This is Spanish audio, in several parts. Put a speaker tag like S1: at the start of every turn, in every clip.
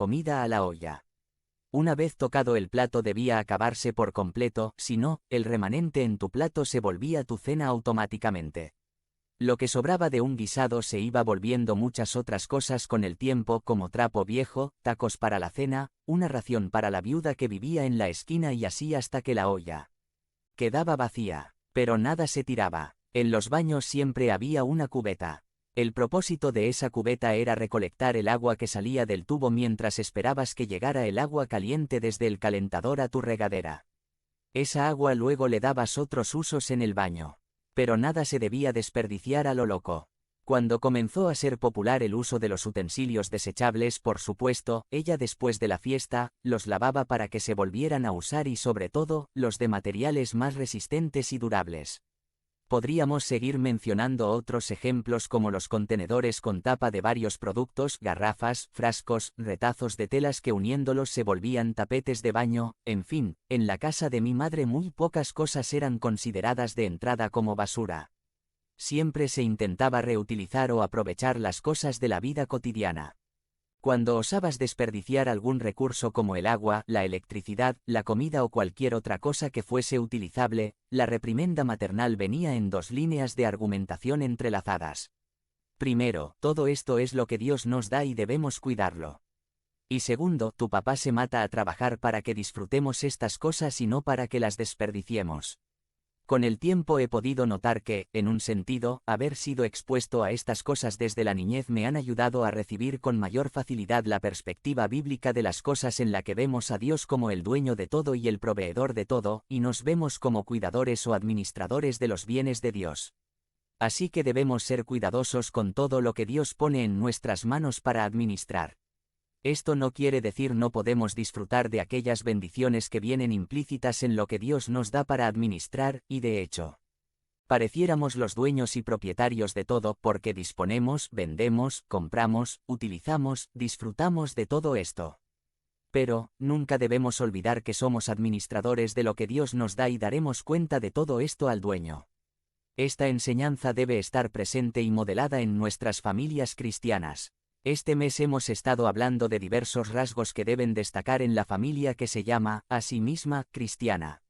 S1: comida a la olla. Una vez tocado el plato debía acabarse por completo, si no, el remanente en tu plato se volvía tu cena automáticamente. Lo que sobraba de un guisado se iba volviendo muchas otras cosas con el tiempo, como trapo viejo, tacos para la cena, una ración para la viuda que vivía en la esquina y así hasta que la olla quedaba vacía. Pero nada se tiraba. En los baños siempre había una cubeta. El propósito de esa cubeta era recolectar el agua que salía del tubo mientras esperabas que llegara el agua caliente desde el calentador a tu regadera. Esa agua luego le dabas otros usos en el baño. Pero nada se debía desperdiciar a lo loco. Cuando comenzó a ser popular el uso de los utensilios desechables, por supuesto, ella después de la fiesta, los lavaba para que se volvieran a usar y sobre todo, los de materiales más resistentes y durables. Podríamos seguir mencionando otros ejemplos como los contenedores con tapa de varios productos, garrafas, frascos, retazos de telas que uniéndolos se volvían tapetes de baño, en fin, en la casa de mi madre muy pocas cosas eran consideradas de entrada como basura. Siempre se intentaba reutilizar o aprovechar las cosas de la vida cotidiana. Cuando osabas desperdiciar algún recurso como el agua, la electricidad, la comida o cualquier otra cosa que fuese utilizable, la reprimenda maternal venía en dos líneas de argumentación entrelazadas. Primero, todo esto es lo que Dios nos da y debemos cuidarlo. Y segundo, tu papá se mata a trabajar para que disfrutemos estas cosas y no para que las desperdiciemos. Con el tiempo he podido notar que, en un sentido, haber sido expuesto a estas cosas desde la niñez me han ayudado a recibir con mayor facilidad la perspectiva bíblica de las cosas en la que vemos a Dios como el dueño de todo y el proveedor de todo, y nos vemos como cuidadores o administradores de los bienes de Dios. Así que debemos ser cuidadosos con todo lo que Dios pone en nuestras manos para administrar. Esto no quiere decir no podemos disfrutar de aquellas bendiciones que vienen implícitas en lo que Dios nos da para administrar, y de hecho, pareciéramos los dueños y propietarios de todo porque disponemos, vendemos, compramos, utilizamos, disfrutamos de todo esto. Pero, nunca debemos olvidar que somos administradores de lo que Dios nos da y daremos cuenta de todo esto al dueño. Esta enseñanza debe estar presente y modelada en nuestras familias cristianas. Este mes hemos estado hablando de diversos rasgos que deben destacar en la familia que se llama, a sí misma, cristiana.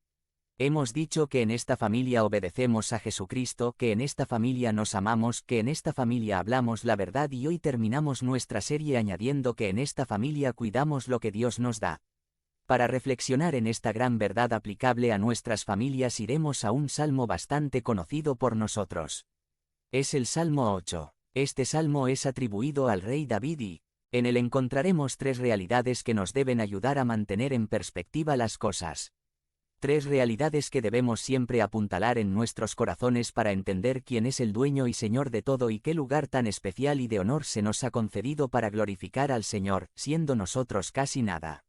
S1: Hemos dicho que en esta familia obedecemos a Jesucristo, que en esta familia nos amamos, que en esta familia hablamos la verdad y hoy terminamos nuestra serie añadiendo que en esta familia cuidamos lo que Dios nos da. Para reflexionar en esta gran verdad aplicable a nuestras familias iremos a un salmo bastante conocido por nosotros. Es el Salmo 8. Este salmo es atribuido al rey David y, en él encontraremos tres realidades que nos deben ayudar a mantener en perspectiva las cosas. Tres realidades que debemos siempre apuntalar en nuestros corazones para entender quién es el dueño y Señor de todo y qué lugar tan especial y de honor se nos ha concedido para glorificar al Señor, siendo nosotros casi nada.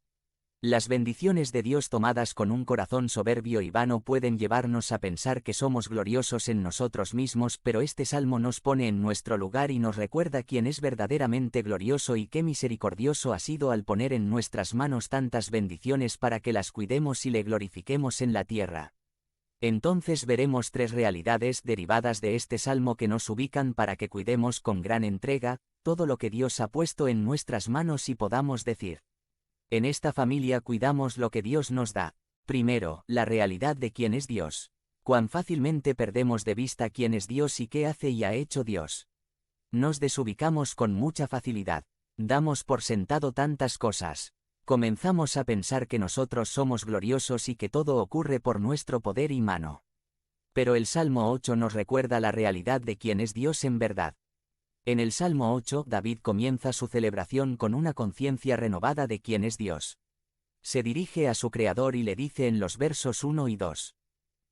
S1: Las bendiciones de Dios tomadas con un corazón soberbio y vano pueden llevarnos a pensar que somos gloriosos en nosotros mismos, pero este salmo nos pone en nuestro lugar y nos recuerda quién es verdaderamente glorioso y qué misericordioso ha sido al poner en nuestras manos tantas bendiciones para que las cuidemos y le glorifiquemos en la tierra. Entonces veremos tres realidades derivadas de este salmo que nos ubican para que cuidemos con gran entrega todo lo que Dios ha puesto en nuestras manos y podamos decir: en esta familia cuidamos lo que Dios nos da. Primero, la realidad de quién es Dios. Cuán fácilmente perdemos de vista quién es Dios y qué hace y ha hecho Dios. Nos desubicamos con mucha facilidad. Damos por sentado tantas cosas. Comenzamos a pensar que nosotros somos gloriosos y que todo ocurre por nuestro poder y mano. Pero el Salmo 8 nos recuerda la realidad de quién es Dios en verdad. En el Salmo 8, David comienza su celebración con una conciencia renovada de quién es Dios. Se dirige a su Creador y le dice en los versos 1 y 2.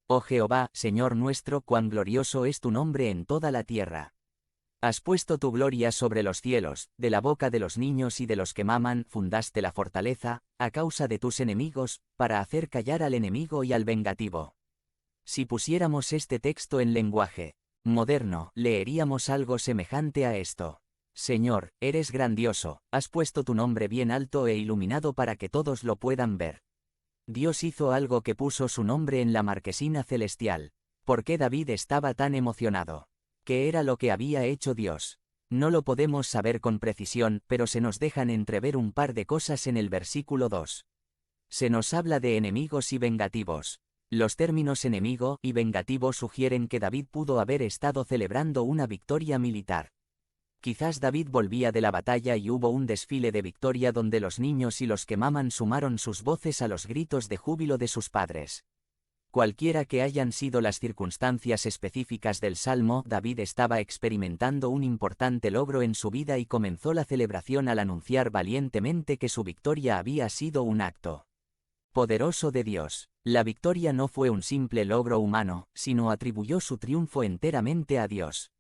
S1: Oh Jehová, Señor nuestro, cuán glorioso es tu nombre en toda la tierra. Has puesto tu gloria sobre los cielos, de la boca de los niños y de los que maman, fundaste la fortaleza, a causa de tus enemigos, para hacer callar al enemigo y al vengativo. Si pusiéramos este texto en lenguaje moderno, leeríamos algo semejante a esto. Señor, eres grandioso, has puesto tu nombre bien alto e iluminado para que todos lo puedan ver. Dios hizo algo que puso su nombre en la marquesina celestial. ¿Por qué David estaba tan emocionado? ¿Qué era lo que había hecho Dios? No lo podemos saber con precisión, pero se nos dejan entrever un par de cosas en el versículo 2. Se nos habla de enemigos y vengativos. Los términos enemigo y vengativo sugieren que David pudo haber estado celebrando una victoria militar. Quizás David volvía de la batalla y hubo un desfile de victoria donde los niños y los que maman sumaron sus voces a los gritos de júbilo de sus padres. Cualquiera que hayan sido las circunstancias específicas del Salmo, David estaba experimentando un importante logro en su vida y comenzó la celebración al anunciar valientemente que su victoria había sido un acto poderoso de Dios. La victoria no fue un simple logro humano, sino atribuyó su triunfo enteramente a Dios.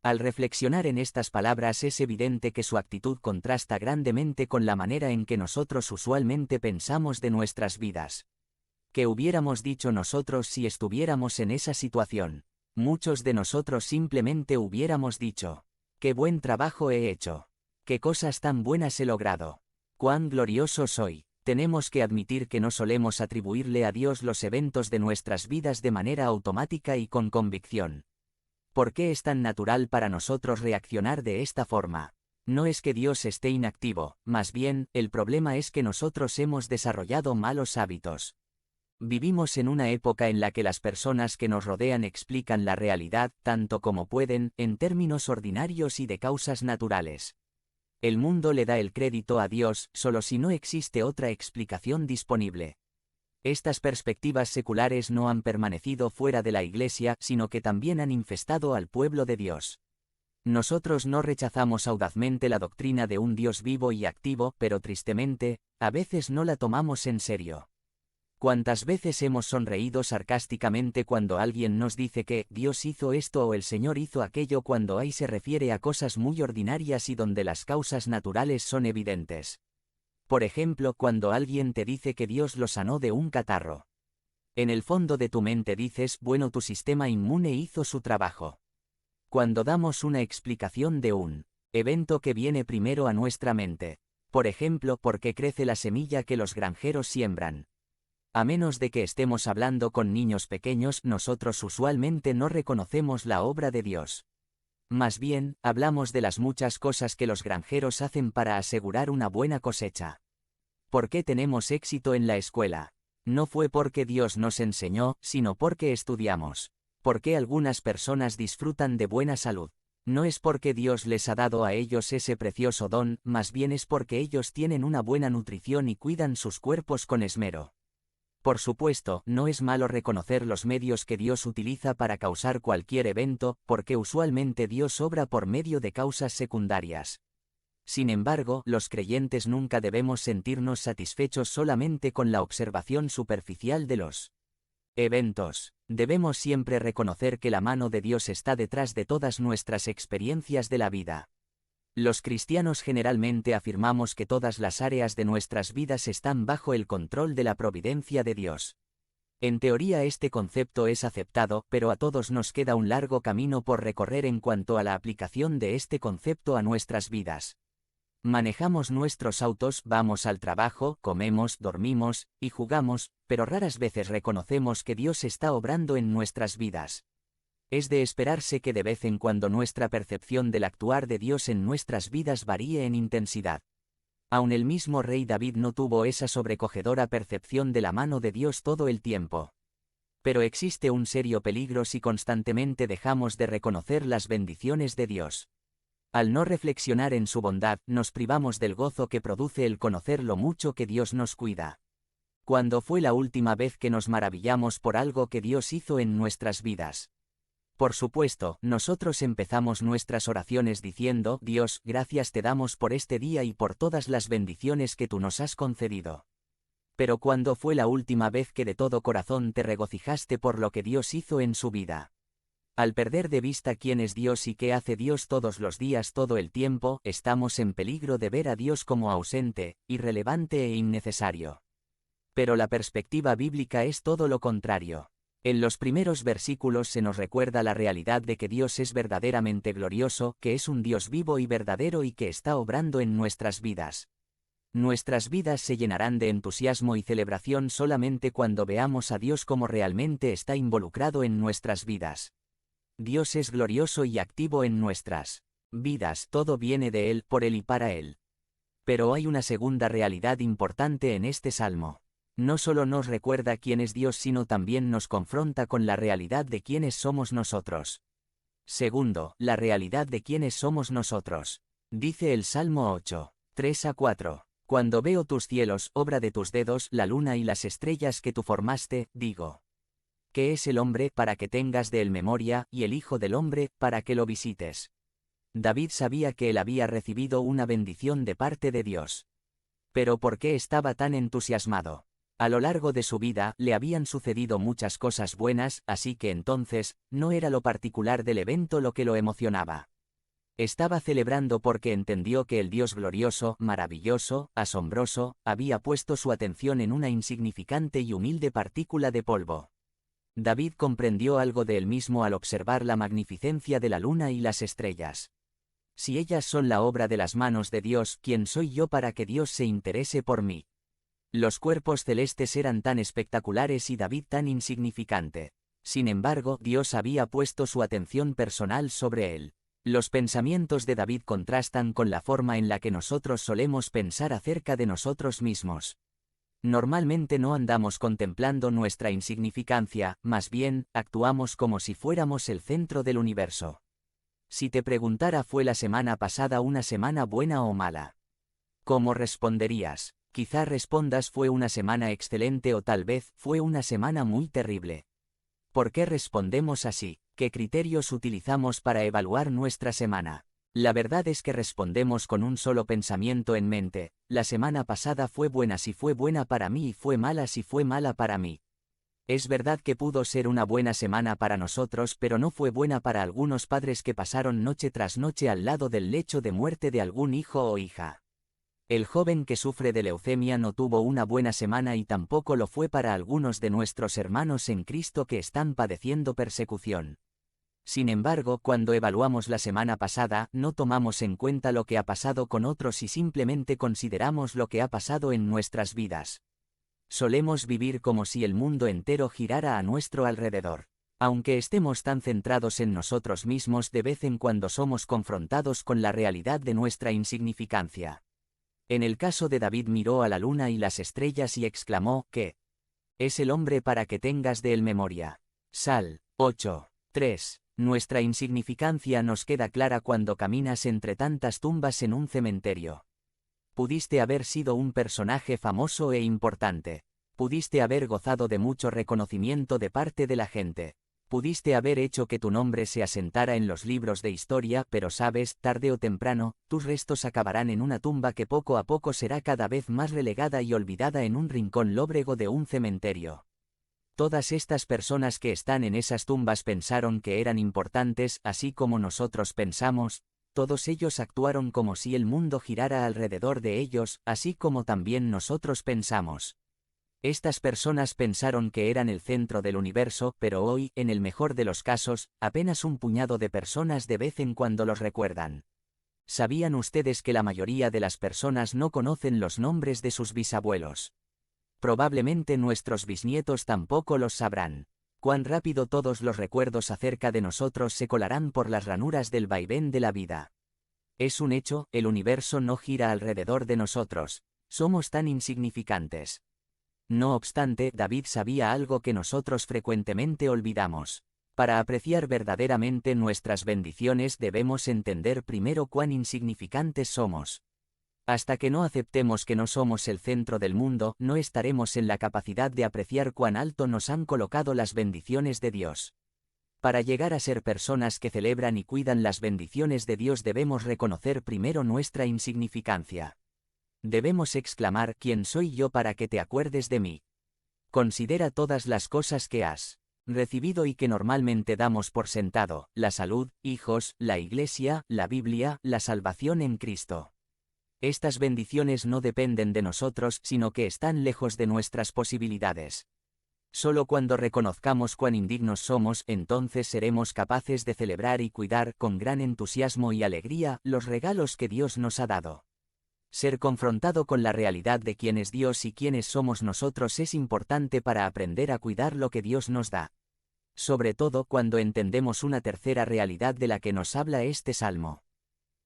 S1: Al reflexionar en estas palabras es evidente que su actitud contrasta grandemente con la manera en que nosotros usualmente pensamos de nuestras vidas. ¿Qué hubiéramos dicho nosotros si estuviéramos en esa situación? Muchos de nosotros simplemente hubiéramos dicho: ¡qué buen trabajo he hecho! ¡Qué cosas tan buenas he logrado! ¡Cuán glorioso soy! Tenemos que admitir que no solemos atribuirle a Dios los eventos de nuestras vidas de manera automática y con convicción. ¿Por qué es tan natural para nosotros reaccionar de esta forma? No es que Dios esté inactivo, más bien, el problema es que nosotros hemos desarrollado malos hábitos. Vivimos en una época en la que las personas que nos rodean explican la realidad, tanto como pueden, en términos ordinarios y de causas naturales. El mundo le da el crédito a Dios solo si no existe otra explicación disponible. Estas perspectivas seculares no han permanecido fuera de la Iglesia, sino que también han infestado al pueblo de Dios. Nosotros no rechazamos audazmente la doctrina de un Dios vivo y activo, pero tristemente, a veces no la tomamos en serio. ¿Cuántas veces hemos sonreído sarcásticamente cuando alguien nos dice que Dios hizo esto o el Señor hizo aquello cuando ahí se refiere a cosas muy ordinarias y donde las causas naturales son evidentes? Por ejemplo, cuando alguien te dice que Dios lo sanó de un catarro. En el fondo de tu mente dices: bueno, tu sistema inmune hizo su trabajo. Cuando damos una explicación de un evento que viene primero a nuestra mente, por ejemplo, ¿por qué crece la semilla que los granjeros siembran? A menos de que estemos hablando con niños pequeños, nosotros usualmente no reconocemos la obra de Dios. Más bien, hablamos de las muchas cosas que los granjeros hacen para asegurar una buena cosecha. ¿Por qué tenemos éxito en la escuela? No fue porque Dios nos enseñó, sino porque estudiamos. ¿Por qué algunas personas disfrutan de buena salud? No es porque Dios les ha dado a ellos ese precioso don, más bien es porque ellos tienen una buena nutrición y cuidan sus cuerpos con esmero. Por supuesto, no es malo reconocer los medios que Dios utiliza para causar cualquier evento, porque usualmente Dios obra por medio de causas secundarias. Sin embargo, los creyentes nunca debemos sentirnos satisfechos solamente con la observación superficial de los eventos. Debemos siempre reconocer que la mano de Dios está detrás de todas nuestras experiencias de la vida. Los cristianos generalmente afirmamos que todas las áreas de nuestras vidas están bajo el control de la providencia de Dios. En teoría este concepto es aceptado, pero a todos nos queda un largo camino por recorrer en cuanto a la aplicación de este concepto a nuestras vidas. Manejamos nuestros autos, vamos al trabajo, comemos, dormimos y jugamos, pero raras veces reconocemos que Dios está obrando en nuestras vidas. Es de esperarse que de vez en cuando nuestra percepción del actuar de Dios en nuestras vidas varíe en intensidad. Aun el mismo rey David no tuvo esa sobrecogedora percepción de la mano de Dios todo el tiempo. Pero existe un serio peligro si constantemente dejamos de reconocer las bendiciones de Dios. Al no reflexionar en su bondad, nos privamos del gozo que produce el conocer lo mucho que Dios nos cuida. ¿Cuándo fue la última vez que nos maravillamos por algo que Dios hizo en nuestras vidas? Por supuesto, nosotros empezamos nuestras oraciones diciendo: Dios, gracias te damos por este día y por todas las bendiciones que tú nos has concedido. Pero ¿cuándo fue la última vez que de todo corazón te regocijaste por lo que Dios hizo en su vida? Al perder de vista quién es Dios y qué hace Dios todos los días todo el tiempo, estamos en peligro de ver a Dios como ausente, irrelevante e innecesario. Pero la perspectiva bíblica es todo lo contrario. En los primeros versículos se nos recuerda la realidad de que Dios es verdaderamente glorioso, que es un Dios vivo y verdadero y que está obrando en nuestras vidas. Nuestras vidas se llenarán de entusiasmo y celebración solamente cuando veamos a Dios como realmente está involucrado en nuestras vidas. Dios es glorioso y activo en nuestras vidas, todo viene de Él, por Él y para Él. Pero hay una segunda realidad importante en este salmo. No solo nos recuerda quién es Dios, sino también nos confronta con la realidad de quiénes somos nosotros. Segundo, la realidad de quiénes somos nosotros. Dice el Salmo 8, 3-4. Cuando veo tus cielos, obra de tus dedos, la luna y las estrellas que tú formaste, digo: ¿qué es el hombre para que tengas de él memoria, y el hijo del hombre para que lo visites? David sabía que él había recibido una bendición de parte de Dios. Pero ¿por qué estaba tan entusiasmado? A lo largo de su vida le habían sucedido muchas cosas buenas, así que entonces, no era lo particular del evento lo que lo emocionaba. Estaba celebrando porque entendió que el Dios glorioso, maravilloso, asombroso, había puesto su atención en una insignificante y humilde partícula de polvo. David comprendió algo de él mismo al observar la magnificencia de la luna y las estrellas. Si ellas son la obra de las manos de Dios, ¿quién soy yo para que Dios se interese por mí? Los cuerpos celestes eran tan espectaculares y David tan insignificante. Sin embargo, Dios había puesto su atención personal sobre él. Los pensamientos de David contrastan con la forma en la que nosotros solemos pensar acerca de nosotros mismos. Normalmente no andamos contemplando nuestra insignificancia, más bien, actuamos como si fuéramos el centro del universo. Si te preguntara, ¿fue la semana pasada una semana buena o mala? ¿Cómo responderías? Quizá respondas: fue una semana excelente, o tal vez fue una semana muy terrible. ¿Por qué respondemos así? ¿Qué criterios utilizamos para evaluar nuestra semana? La verdad es que respondemos con un solo pensamiento en mente: la semana pasada fue buena si fue buena para mí, y fue mala si fue mala para mí. Es verdad que pudo ser una buena semana para nosotros, pero no fue buena para algunos padres que pasaron noche tras noche al lado del lecho de muerte de algún hijo o hija. El joven que sufre de leucemia no tuvo una buena semana, y tampoco lo fue para algunos de nuestros hermanos en Cristo que están padeciendo persecución. Sin embargo, cuando evaluamos la semana pasada, no tomamos en cuenta lo que ha pasado con otros y simplemente consideramos lo que ha pasado en nuestras vidas. Solemos vivir como si el mundo entero girara a nuestro alrededor. Aunque estemos tan centrados en nosotros mismos, de vez en cuando somos confrontados con la realidad de nuestra insignificancia. En el caso de David, miró a la luna y las estrellas y exclamó: ¿qué es el hombre para que tengas de él memoria? Sal 8, 3. Nuestra insignificancia nos queda clara cuando caminas entre tantas tumbas en un cementerio. Pudiste haber sido un personaje famoso e importante. Pudiste haber gozado de mucho reconocimiento de parte de la gente. Pudiste haber hecho que tu nombre se asentara en los libros de historia, pero sabes, tarde o temprano, tus restos acabarán en una tumba que poco a poco será cada vez más relegada y olvidada en un rincón lóbrego de un cementerio. Todas estas personas que están en esas tumbas pensaron que eran importantes, así como nosotros pensamos. Todos ellos actuaron como si el mundo girara alrededor de ellos, así como también nosotros pensamos. Estas personas pensaron que eran el centro del universo, pero hoy, en el mejor de los casos, apenas un puñado de personas de vez en cuando los recuerdan. ¿Sabían ustedes que la mayoría de las personas no conocen los nombres de sus bisabuelos? Probablemente nuestros bisnietos tampoco los sabrán. Cuán rápido todos los recuerdos acerca de nosotros se colarán por las ranuras del vaivén de la vida. Es un hecho, el universo no gira alrededor de nosotros. Somos tan insignificantes. No obstante, David sabía algo que nosotros frecuentemente olvidamos. Para apreciar verdaderamente nuestras bendiciones debemos entender primero cuán insignificantes somos. Hasta que no aceptemos que no somos el centro del mundo, no estaremos en la capacidad de apreciar cuán alto nos han colocado las bendiciones de Dios. Para llegar a ser personas que celebran y cuidan las bendiciones de Dios, debemos reconocer primero nuestra insignificancia. Debemos exclamar: ¿quién soy yo para que te acuerdes de mí? Considera todas las cosas que has recibido y que normalmente damos por sentado: la salud, hijos, la iglesia, la Biblia, la salvación en Cristo. Estas bendiciones no dependen de nosotros, sino que están lejos de nuestras posibilidades. Solo cuando reconozcamos cuán indignos somos, entonces seremos capaces de celebrar y cuidar con gran entusiasmo y alegría los regalos que Dios nos ha dado. Ser confrontado con la realidad de quién es Dios y quiénes somos nosotros es importante para aprender a cuidar lo que Dios nos da. Sobre todo cuando entendemos una tercera realidad de la que nos habla este salmo.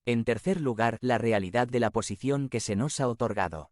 S1: En tercer lugar, la realidad de la posición que se nos ha otorgado.